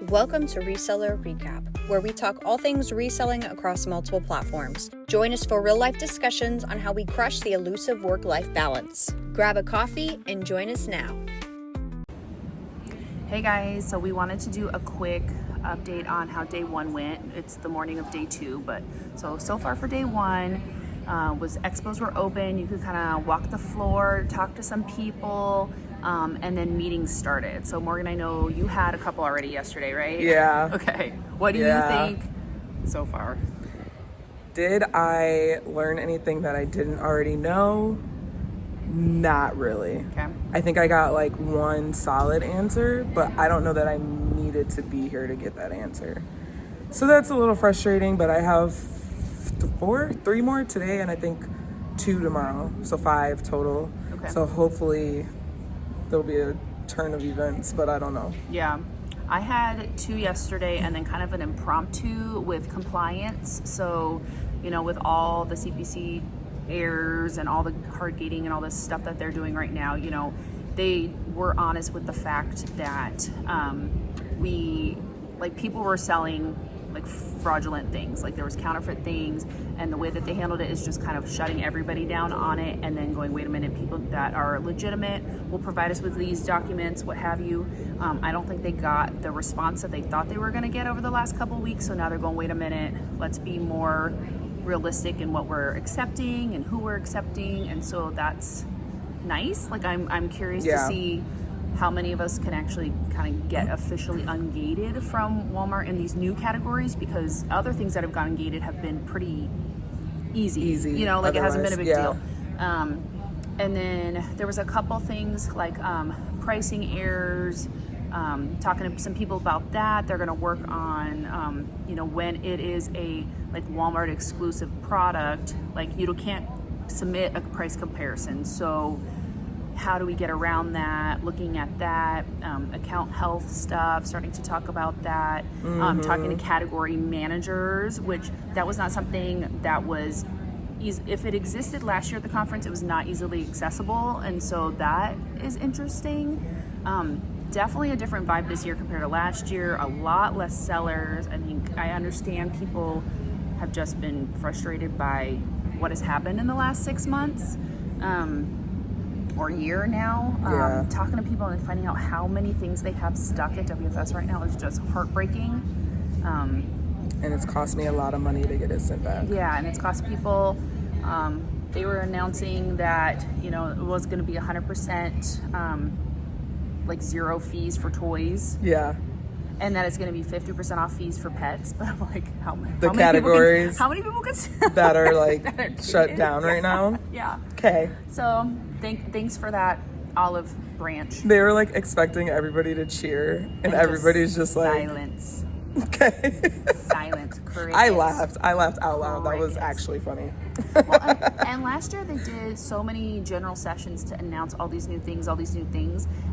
Welcome to Reseller Recap, where we talk all things reselling across multiple platforms. Join us for real-life discussions on how we crush the elusive work-life balance. Grab a coffee and join us now. Hey guys, so we wanted to do a quick update on how day one went. It's the morning of day two, but so far for day one, was expos were open. You could kind of walk the floor, talk to some people, and then meetings started. So Morgan, I know you had a couple already yesterday, right? Yeah. Okay. What do you think so far? Did I learn anything that I didn't already know? Not really. Okay. I think I got like one solid answer, but I don't know that I needed to be here to get that answer. So that's a little frustrating, but I have three more today, and I think 2 tomorrow. So 5 total. Okay. So hopefully there'll be a turn of events, but I don't know. Yeah. I had 2 yesterday and then kind of an impromptu with compliance. So, with all the CPC errors and all the hard gating and all this stuff that they're doing right now, they were honest with the fact that people were selling like fraudulent things, like there was counterfeit things, and the way that they handled it is just kind of shutting everybody down on it and then going, wait a minute, people that are legitimate will provide us with these documents, what have you. I don't think they got the response that they thought they were going to get over the last couple of weeks, so now they're going, wait a minute, let's be more realistic in what we're accepting and who we're accepting, and so that's nice. Like I'm curious to see how many of us can actually kind of get officially ungated from Walmart in these new categories, because other things that have gotten gated have been pretty easy. It hasn't been a big deal. And then there was a couple things like pricing errors, talking to some people about that. They're going to work on, when it is a like Walmart exclusive product, like you can't submit a price comparison. So how do we get around that? Looking at that, account health stuff, starting to talk about that, talking to category managers, which that was not something that was if it existed last year at the conference, it was not easily accessible. And so that is interesting. Definitely a different vibe this year compared to last year. A lot less sellers. I understand people have just been frustrated by what has happened in the last 6 months. Or year now, talking to people and finding out how many things they have stuck at WFS right now is just heartbreaking. And it's cost me a lot of money to get it sent back. Yeah, and it's cost people. They were announcing that it was going to be 100% like zero fees for toys. Yeah. And that it's going to be 50% off fees for pets. But I'm like, how many categories people can that are like shut down right now? Yeah. Okay. So thanks for that, Olive Branch. They were like expecting everybody to cheer, and everybody's just like silence. Okay. Silent. Crickets. I laughed out loud. That was actually funny. Well, and last year they did so many general sessions to announce all these new things,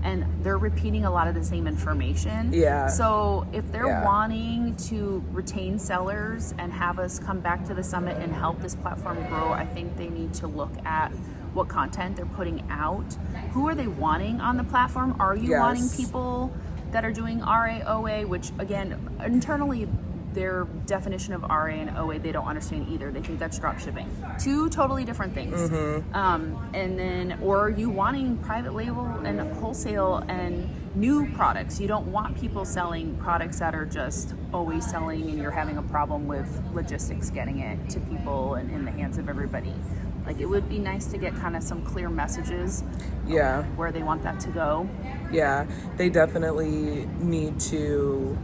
and they're repeating a lot of the same information. Yeah. So if they're wanting to retain sellers and have us come back to the summit and help this platform grow, I think they need to look at what content they're putting out. Who are they wanting on the platform? Are you wanting people that are doing RA, OA, which again, internally, their definition of RA and OA, they don't understand either. They think that's drop shipping. 2 totally different things. And then, or are you wanting private label and wholesale and new products? You don't want people selling products that are just always selling and you're having a problem with logistics getting it to people and in the hands of everybody. Like, it would be nice to get kind of some clear messages where they want that to go. Yeah, they definitely need to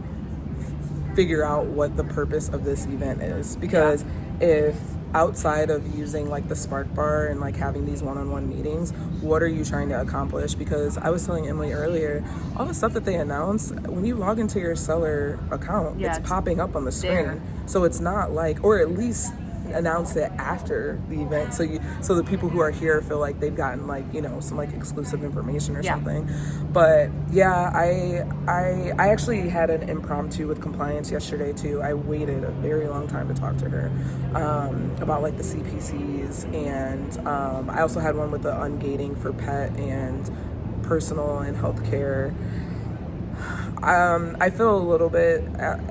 figure out what the purpose of this event is, because if outside of using like the Spark Bar and like having these one-on-one meetings, what are you trying to accomplish? Because I was telling Emily earlier, all the stuff that they announce, when you log into your seller account, it's popping up on the screen there. So it's not like, or at least announce it after the event, so the people who are here feel like they've gotten like some like exclusive information or something. But I actually had an impromptu with compliance yesterday too. I waited a very long time to talk to her about like the CPCs, and I also had one with the ungating for pet and personal and healthcare. I feel a little bit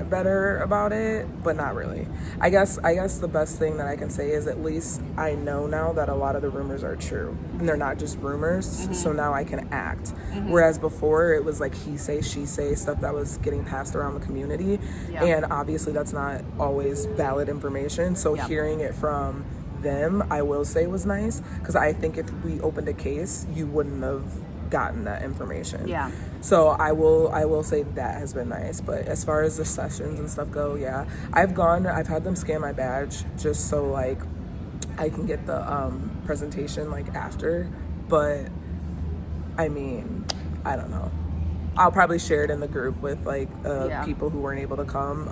better about it, but not really. I guess the best thing that I can say is at least I know now that a lot of the rumors are true and they're not just rumors. So now I can act. Whereas before it was like he say, she say, stuff that was getting passed around the community. And obviously that's not always valid information. So hearing it from them, I will say, was nice, because I think if we opened a case, you wouldn't have gotten that information. So I will say that has been nice. But as far as the sessions and stuff go, I've had them scan my badge just so like I can get the presentation like after. But I mean, I don't know, I'll probably share it in the group with like people who weren't able to come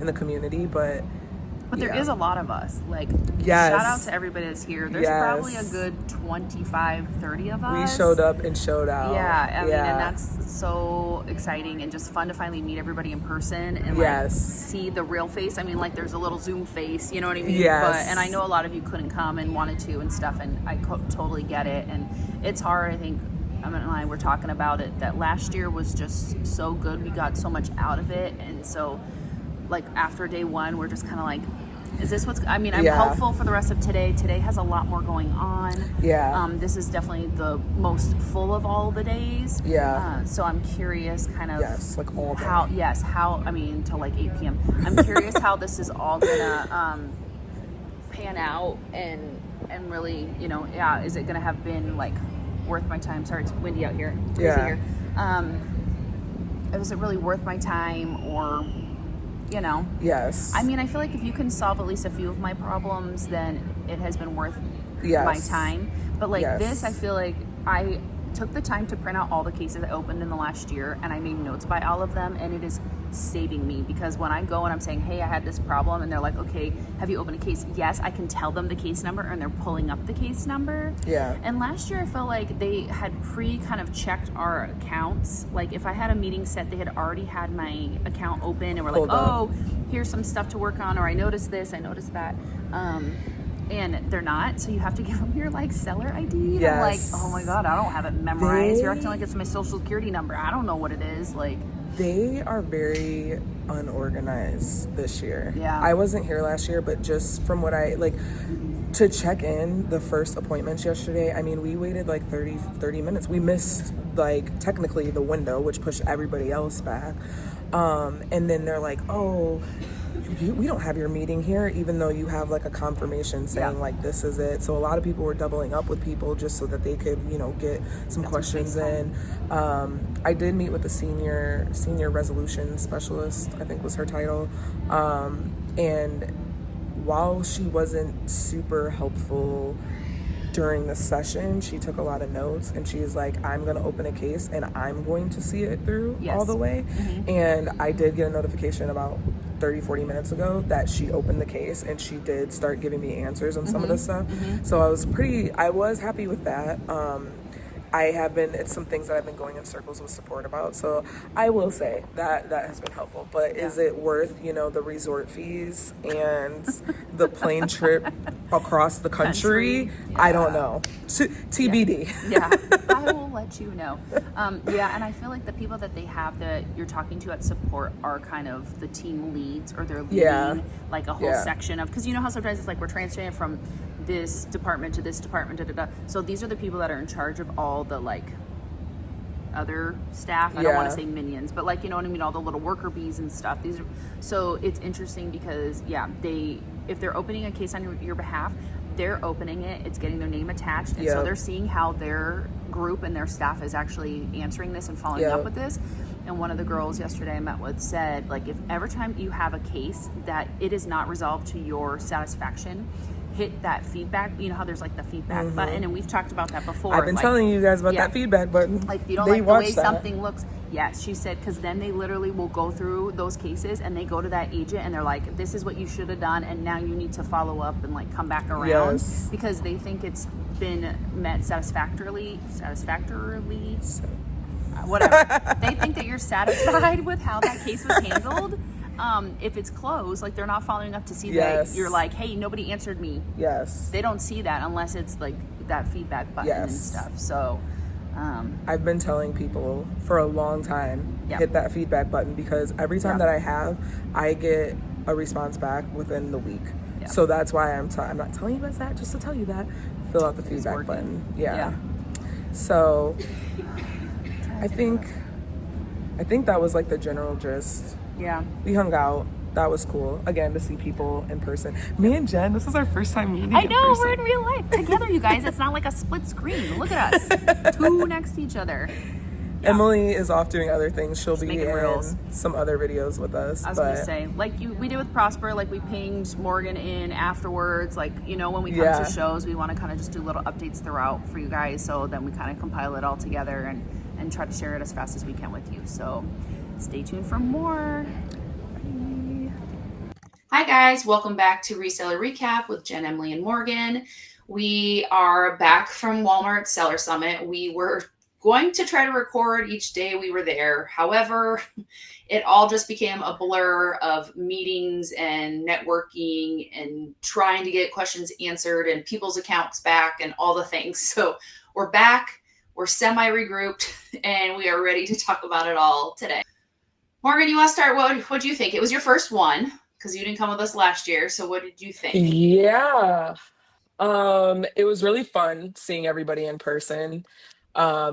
in the community. But there is a lot of us. Like, shout out to everybody that's here. There's probably a good 25, 30 of us. We showed up and showed out. I mean, and that's so exciting and just fun to finally meet everybody in person and like see the real face. I mean, like there's a little Zoom face, you know what I mean? And I know a lot of you couldn't come and wanted to and stuff, and I totally get it. And it's hard, I think. Emma and I were talking about it, that last year was just so good. We got so much out of it. And so like after day one, we're just kind of like, is this what's, I mean, I'm hopeful for the rest of today. Today has a lot more going on. This is definitely the most full of all the days. So I'm curious kind of like all day. how, I mean, till like 8 p.m. I'm curious how this is all gonna pan out and really, you know, is it gonna have been like worth my time? Sorry, it's windy out here. Crazy here. Was it really worth my time, or, you know? I mean, I feel like if you can solve at least a few of my problems, then it has been worth my time. But like this, I feel like I took the time to print out all the cases I opened in the last year, and I made notes by all of them, and it is saving me, because when I go and I'm saying, hey, I had this problem, and they're like, okay, have you opened a case? Yes, I can tell them the case number, and they're pulling up the case number. And last year I felt like they had kind of checked our accounts. Like if I had a meeting set, they had already had my account open and were like, oh, here's some stuff to work on, or I noticed this, I noticed that. And they're not, so you have to give them your like seller ID. I'm like, oh my god, I don't have it memorized. You're acting like it's my social security number. I don't know what it is. Like, they are very unorganized this year. I wasn't here last year, but just from what I like to check in the first appointments yesterday, I mean, we waited like 30 minutes. We missed like technically the window, which pushed everybody else back. And then they're like, oh, we don't have your meeting here, even though you have like a confirmation saying like this is it. So a lot of people were doubling up with people just so that they could, you know, get some questions in. I did meet with the senior resolution specialist, I think was her title. And while she wasn't super helpful during the session, she took a lot of notes, and she's like, I'm going to open a case and I'm going to see it through all the way. And I did get a notification about 30-40 minutes ago that she opened the case, and she did start giving me answers on some of the stuff. So I was happy with that. It's some things that I've been going in circles with support about. So I will say that has been helpful. But is it worth, you know, the resort fees and the plane trip across the country? I don't know. TBD. I will let you know. And I feel like the people that they have that you're talking to at support are kind of the team leads, or they're leading like a whole section of, because you know how sometimes it's like we're transferring from this department to this department, so these are the people that are in charge of all the like other staff. I don't want to say minions, but like, you know what I mean, all the little worker bees and stuff. So it's interesting because if they're opening a case on your behalf, they're opening it, it's getting their name attached, and so they're seeing how their group and their staff is actually answering this and following up with this. And one of the girls yesterday I met with said, like, if every time you have a case that it is not resolved to your satisfaction, hit that feedback. You know how there's like the feedback button, and we've talked about that before. I've been telling you guys about that feedback button. Like, if you don't like the way something looks, she said, because then they literally will go through those cases and they go to that agent and they're like, this is what you should have done, and now you need to follow up and like come back around because they think it's been met satisfactorily. Whatever. They think that you're satisfied with how that case was handled. If it's closed, like, they're not following up to see that you're like, hey, nobody answered me. They don't see that unless it's like that feedback button and stuff. So I've been telling people for a long time, hit that feedback button, because every time that I have, I get a response back within the week. So that's why I'm not telling you guys that just to tell you that. Fill out the feedback button. So I think that was like the general gist. We hung out. That was cool. Again, to see people in person. Me and Jen, this is our first time meeting. I know, we're in real life together, you guys. It's not like a split screen. Look at us, two next to each other. Emily is off doing other things. She'll be in reels. some other videos with us. I was gonna say, like we did with Prosper, like we pinged Morgan in afterwards. Like, you know, when we come to shows, we want to kind of just do little updates throughout for you guys. So then we kind of compile it all together and try to share it as fast as we can with you. So stay tuned for more. Bye. Hi guys, welcome back to Reseller Recap with Jen, Emily, and Morgan. We are back from Walmart Seller Summit. We were going to try to record each day we were there. However, it all just became a blur of meetings and networking and trying to get questions answered and people's accounts back and all the things. So we're back, we're semi-regrouped, and we are ready to talk about it all today. Morgan, you want to start? What do you think? It was your first one because you didn't come with us last year. So what did you think? Yeah. It was really fun seeing everybody in person. I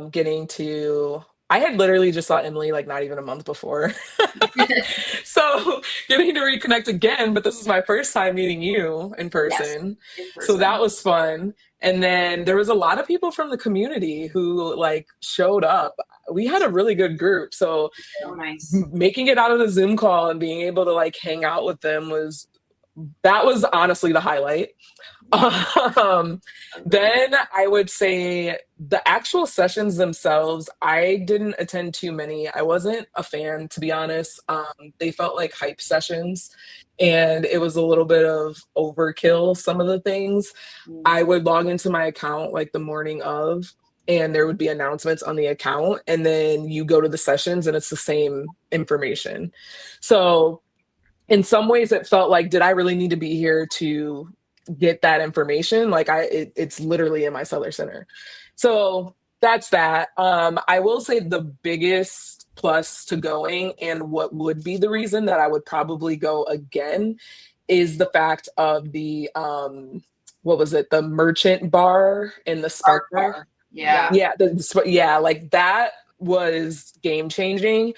had literally just saw Emily like not even a month before. So getting to reconnect again, but this is my first time meeting you in person. Yes, in person. So that was fun. And then there was a lot of people from the community who like showed up. We had a really good group. So nice. Making it out of the Zoom call and being able to like hang out with them was honestly the highlight. Then I would say the actual sessions themselves, I didn't attend too many. I wasn't a fan, to be honest. They felt like hype sessions, and it was a little bit of overkill, some of the things. I would log into my account like the morning of, and there would be announcements on the account, and then you go to the sessions and it's the same information. So in some ways it felt like, did I really need to be here to get that information? Like it's literally in my seller center. So that's that. I will say the biggest plus to going, and what would be the reason that I would probably go again, is the fact of the what was it? The merchant bar and the spark bar. Yeah. Like that was game changing.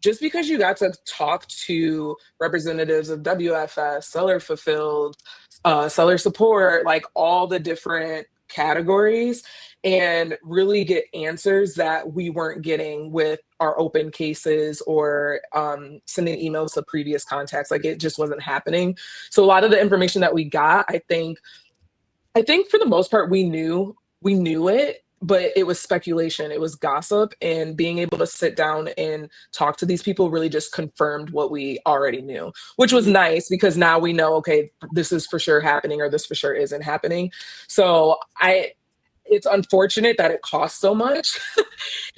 Just because you got to talk to representatives of WFS, Seller Fulfilled, seller support, like all the different categories, and really get answers that we weren't getting with our open cases or sending emails to previous contacts. Like it just wasn't happening. So a lot of the information that we got, I think for the most part, we knew it, but it was speculation, it was gossip, and being able to sit down and talk to these people really just confirmed what we already knew, which was nice because now we know, okay, this is for sure happening or this for sure isn't happening. So it's unfortunate that it costs so much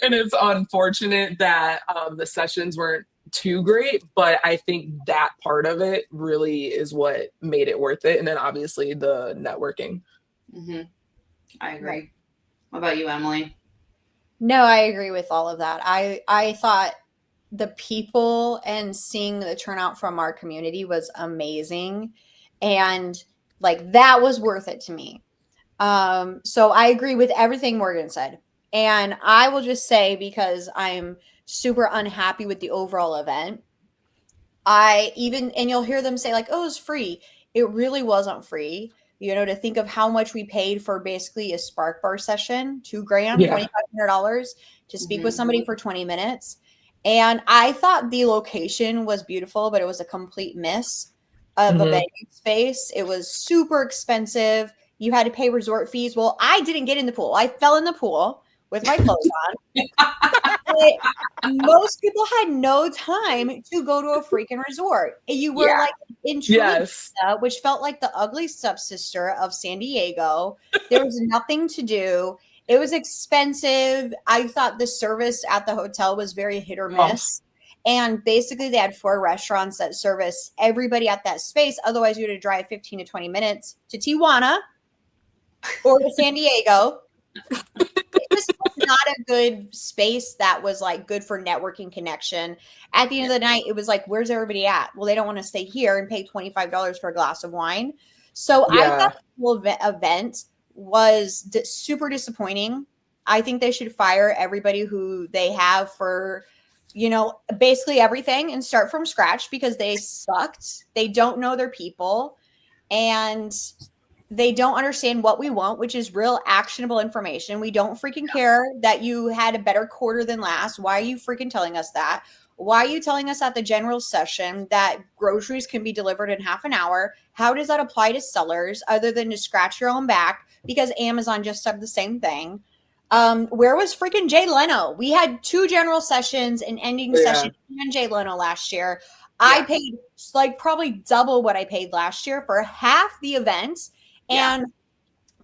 and it's unfortunate that the sessions weren't too great, but I think that part of it really is what made it worth it. And then obviously the networking. Mm-hmm. I agree. Right. What about you, Emily? No, I agree with all of that. I thought the people and seeing the turnout from our community was amazing. And like that was worth it to me. So I agree with everything Morgan said. And I will just say, because I'm super unhappy with the overall event, and you'll hear them say like, oh, it's free. It really wasn't free. You know, to think of how much we paid for basically a Spark Bar session, $2,000, $2,500 to speak with somebody for 20 minutes. And I thought the location was beautiful, but it was a complete miss of a venue space. It was super expensive. You had to pay resort fees. Well, I didn't get in the pool. I fell in the pool with my clothes on. Most people had no time to go to a freaking resort. You were like in Trinidad, which felt like the ugly stepsister of San Diego. There was nothing to do. It was expensive. I thought the service at the hotel was very hit or miss. And basically they had 4 restaurants that service everybody at that space. Otherwise you had to drive 15 to 20 minutes to Tijuana or to San Diego. It just wasn't not a good space that was like good for networking connection. At the end of the night, it was like, where's everybody at? Well, they don't want to stay here and pay $25 for a glass of wine. So I thought Yeah. the whole event was super disappointing. I think they should fire everybody who they have for, basically everything and start from scratch because they sucked. They don't know their people and they don't understand what we want, which is real actionable information. We don't freaking care that you had a better quarter than last. Why are you freaking telling us that? Why are you telling us at the general session that groceries can be delivered in half an hour? How does that apply to sellers other than to scratch your own back? Because Amazon just said the same thing. Where was freaking Jay Leno? We had 2 general sessions and ending session and Jay Leno last year. I paid like probably double what I paid last year for half the event. And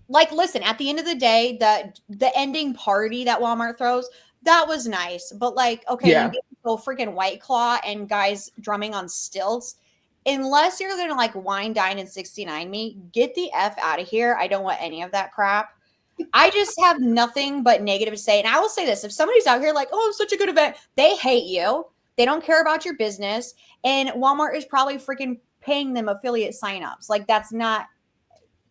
like, listen, at the end of the day, the ending party that Walmart throws, that was nice. But like, okay, you get people freaking White Claw and guys drumming on stilts. Unless you're gonna like wine, dine, and 69 me, get the F out of here. I don't want any of that crap. I just have nothing but negative to say. And I will say this, if somebody's out here like, oh, it's such a good event, they hate you. They don't care about your business. And Walmart is probably freaking paying them affiliate signups. Like, that's not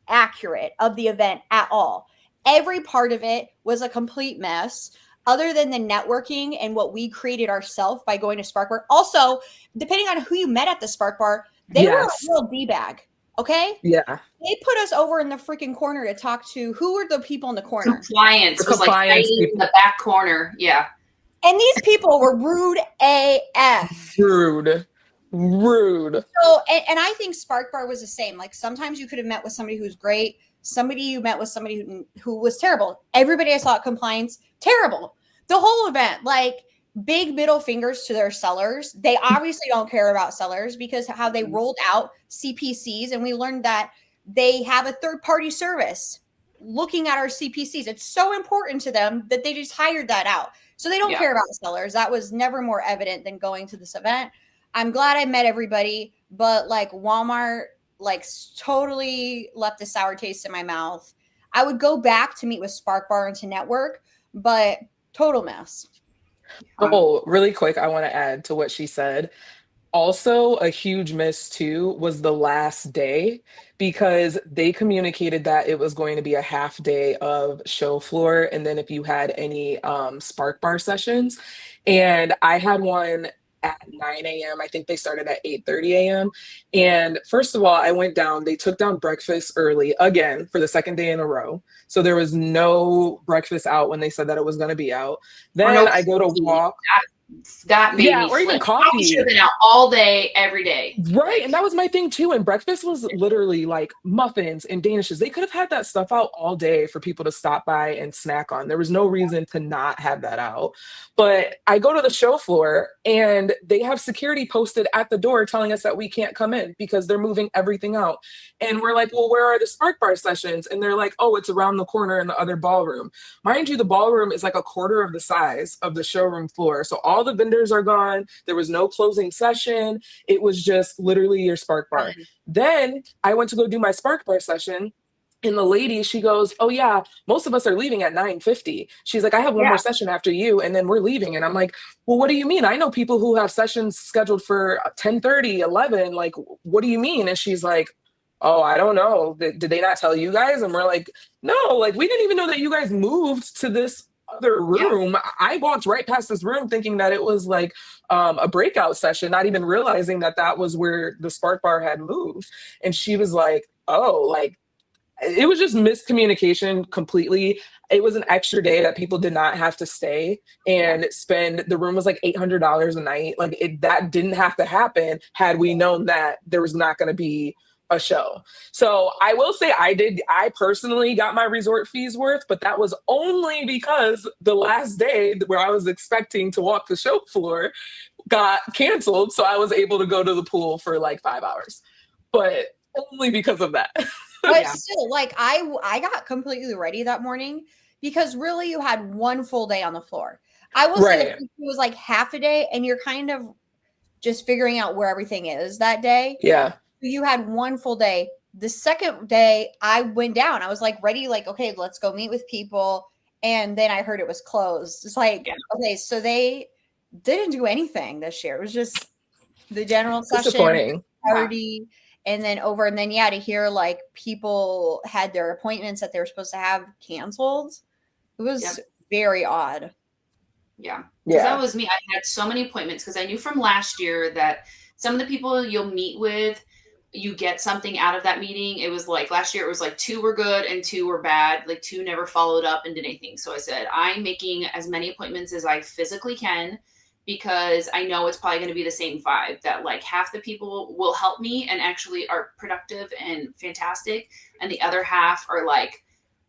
accurate of the event at all. Every part of it was a complete mess, other than the networking and what we created ourselves by going to Spark Bar. Also, depending on who you met at the Spark Bar, they were a real D-bag. Okay? Yeah. They put us over in the freaking corner to talk to who were the people in the corner. Compliance was like hiding in the back corner. Yeah. And these people were rude AF. Rude. So, and I think Spark Bar was the same. Like, sometimes you could have met with somebody who's great. Somebody you met with somebody who was terrible. Everybody I saw at compliance, terrible. The whole event, like, big middle fingers to their sellers. They obviously don't care about sellers because how they rolled out CPCs. And we learned that they have a third-party service looking at our CPCs. It's so important to them that they just hired that out. So they don't care about sellers. That was never more evident than going to this event. I'm glad I met everybody, but like Walmart, like totally left a sour taste in my mouth. I would go back to meet with Spark Bar and to network, but total mess. Oh, really quick, I want to add to what she said. Also, a huge miss too was the last day because they communicated that it was going to be a half day of show floor, and then if you had any Spark Bar sessions, and I had one at 9 a.m. I think they started at 8:30 a.m. And first of all, I went down, they took down breakfast early again for the second day in a row. So there was no breakfast out when they said that it was going to be out. Then I go to walk. That made me or even coffee. Should have been out all day, every day. Right. And that was my thing too. And breakfast was literally like muffins and danishes. They could have had that stuff out all day for people to stop by and snack on. There was no reason to not have that out. But I go to the show floor and they have security posted at the door telling us that we can't come in because they're moving everything out. And we're like, well, where are the Spark Bar sessions? And they're like, oh, it's around the corner in the other ballroom. Mind you, the ballroom is like a quarter of the size of the showroom floor. So all the vendors are gone. There was no closing session. It was just literally your Spark Bar. Right. Then I went to go do my Spark Bar session. And the lady, she goes, oh yeah, most of us are leaving at 9:50. She's like, I have one more session after you, and then we're leaving. And I'm like, well, what do you mean? I know people who have sessions scheduled for 10:30, 11. Like, what do you mean? And she's like, oh, I don't know. Did they not tell you guys? And we're like, no, like we didn't even know that you guys moved to this other room. I walked right past this room thinking that it was like a breakout session, not even realizing that that was where the Spark Bar had moved. And she was like, oh, like, it was just miscommunication completely. It was an extra day that people did not have to stay and spend. The room was like $800 a night. Like that didn't have to happen had we known that there was not going to be a show. So I will say I personally got my resort fees worth, but that was only because the last day where I was expecting to walk the show floor got canceled. So I was able to go to the pool for like 5 hours, but only because of that. But still, like I got completely ready that morning because really you had one full day on the floor. I will say it was like half a day and you're kind of just figuring out where everything is that day. Yeah. You had one full day. The second day I went down, I was like ready, like, okay, let's go meet with people. and then I heard it was closed. It's like, Yeah. okay, so they didn't do anything this year. It was just the general session, Disappointing. party, and then over. And then, yeah, to hear like people had their appointments that they were supposed to have canceled. It was very odd. Yeah. Because that was me. I had so many appointments because I knew from last year that some of the people you'll meet with, you get something out of that meeting. It was like last year, it was like 2 were good and 2 were bad. Like 2 never followed up and did anything. So I said, I'm making as many appointments as I physically can because I know it's probably going to be the same vibe that like half the people will help me and actually are productive and fantastic. And the other half are like,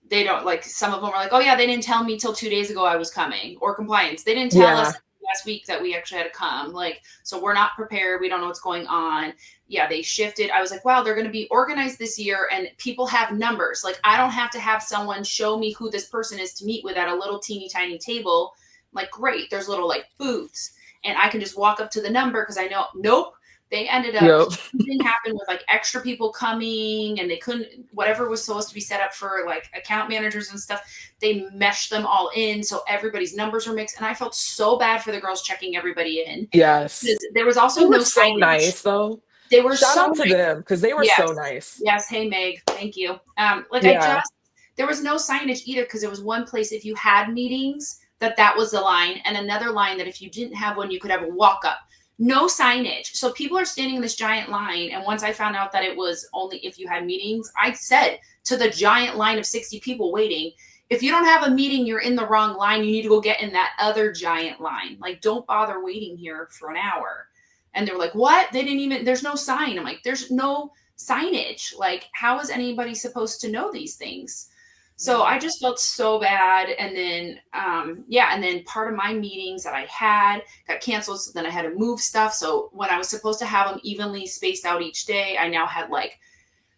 they don't, like, some of them are like, oh yeah, they didn't tell me till 2 days ago I was coming, or compliance. They didn't tell us last week that we actually had to come. Like, so we're not prepared. We don't know what's going on. Yeah, they shifted. I was like, wow, they're going to be organized this year and people have numbers. Like, I don't have to have someone show me who this person is to meet with at a little teeny tiny table. Like, great. There's little like booths and I can just walk up to the number because I know, nope. They ended up, something happened with like extra people coming and they couldn't, whatever was supposed to be set up for like account managers and stuff, they meshed them all in. So everybody's numbers were mixed. And I felt so bad for the girls checking everybody in. Yes. There was also no so signage. Nice though. They were Shout so out to nice. them because they were so nice. Yes. Hey, Meg. Thank you. There was no signage either because there was one place if you had meetings that was the line and another line that if you didn't have one, you could have a walk up. No signage. So people are standing in this giant line. And once I found out that it was only if you had meetings, I said to the giant line of 60 people waiting, if you don't have a meeting, you're in the wrong line. You need to go get in that other giant line. Like, don't bother waiting here for an hour. And they were like, what? They didn't even, there's no sign. I'm like, there's no signage. Like, how is anybody supposed to know these things? So I just felt so bad. And then, and then part of my meetings that I had got canceled. So then I had to move stuff. So when I was supposed to have them evenly spaced out each day, I now had like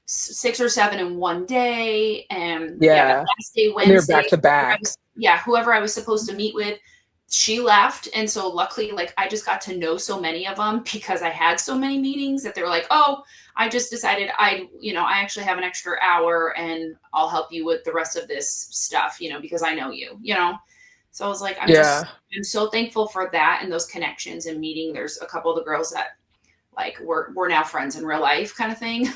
6 or 7 in one day. And the last day, Wednesday, they're back to back. Whoever I was supposed to meet with, she left. And so luckily, like, I just got to know so many of them because I had so many meetings that they were like, oh, I just decided I actually have an extra hour and I'll help you with the rest of this stuff, because I know you, So I was like, I'm so thankful for that and those connections and meeting. There's a couple of the girls that like we're now friends in real life kind of thing.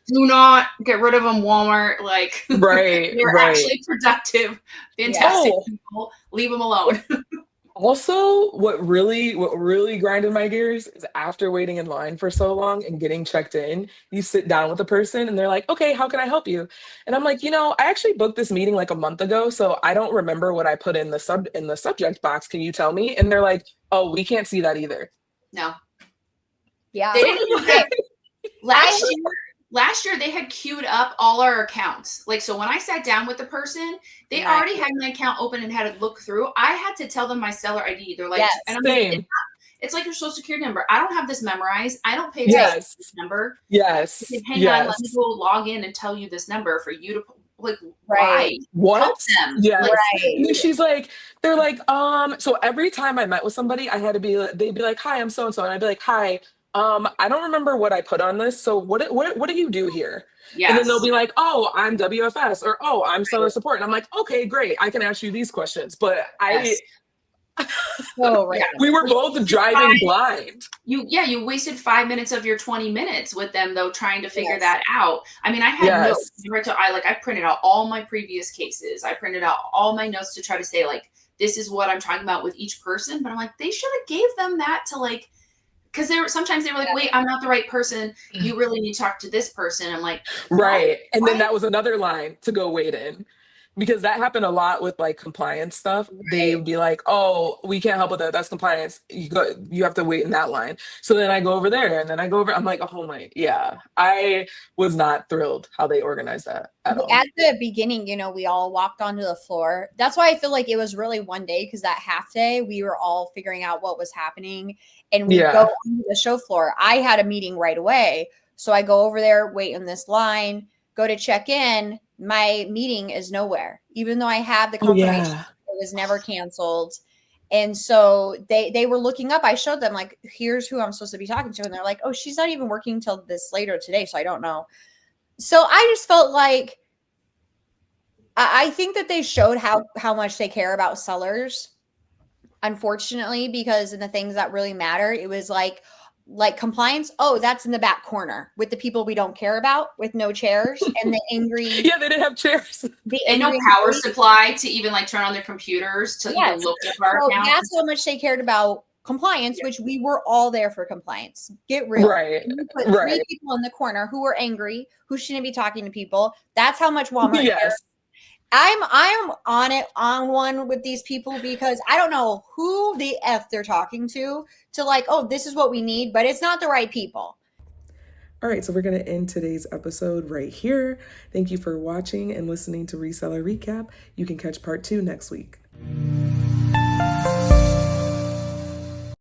Do not get rid of them, Walmart. Like, they're actually productive, fantastic people. Leave them alone. Also, what really grinded my gears is after waiting in line for so long and getting checked in, you sit down with the person and they're like, okay, how can I help you? And I'm like, I actually booked this meeting like a month ago, so I don't remember what I put in the subject box. Can you tell me? And they're like, oh, we can't see that either. No. Yeah. They didn't Last year, they had queued up all our accounts. Like, so when I sat down with the person, they already had my account open and had to look through. I had to tell them my seller ID. They're like, and I'm like, it's like your social security number. I don't have this memorized. I don't pay attention to this number. Yes. Hang on, let me go log in and tell you this number for you to, like, right. What? Help them. Yes. Like, and she's like, they're like, so every time I met with somebody, they'd be like, hi, I'm so-and-so. And I'd be like, hi. I don't remember what I put on this. So what do you do here? Yes. And then they'll be like, oh, I'm WFS or, oh, I'm seller support. And I'm like, okay, great. I can ask you these questions. But we were both driving blind. You wasted 5 minutes of your 20 minutes with them though, trying to figure that out. I mean, I had notes. I printed out all my previous cases. I printed out all my notes to try to say like, this is what I'm talking about with each person. But I'm like, they should have gave them that to like, because sometimes they were like, wait, I'm not the right person. You really need to talk to this person. I'm like, right. And then that was another line to go wait in. Because that happened a lot with like compliance stuff. Right. They would be like, oh, we can't help with that. That's compliance. You have to wait in that line. So then I go over there and then I go over. I'm like, oh my, I was not thrilled how they organized that at all. At the beginning, we all walked onto the floor. That's why I feel like it was really one day because that half day we were all figuring out what was happening and we go onto the show floor. I had a meeting right away. So I go over there, wait in this line, go to check in. My meeting is nowhere, even though I have the confirmation. It was never canceled. And so they were looking up. I showed them like, here's who I'm supposed to be talking to. And they're like, oh, she's not even working till this later today. So I don't know. So I just felt like I think that they showed how much they care about sellers, unfortunately, because in the things that really matter, it was like compliance. Oh, that's in the back corner with the people we don't care about, with no chairs and the angry, Yeah, they didn't have chairs. the And no angry power employees. supply to even like turn on their computers to Yes. even look at our So account. that's how much they cared about compliance, which we were all there for compliance. Get real. Right. And you put Right. 3 people in the corner who were angry, who shouldn't be talking to people. That's how much Walmart cares. Yes. I'm on one with these people because I don't know who the F they're talking to like, oh, this is what we need, but it's not the right people. All right, so we're going to end today's episode right here. Thank you for watching and listening to Reseller Recap. You can catch part 2 next week.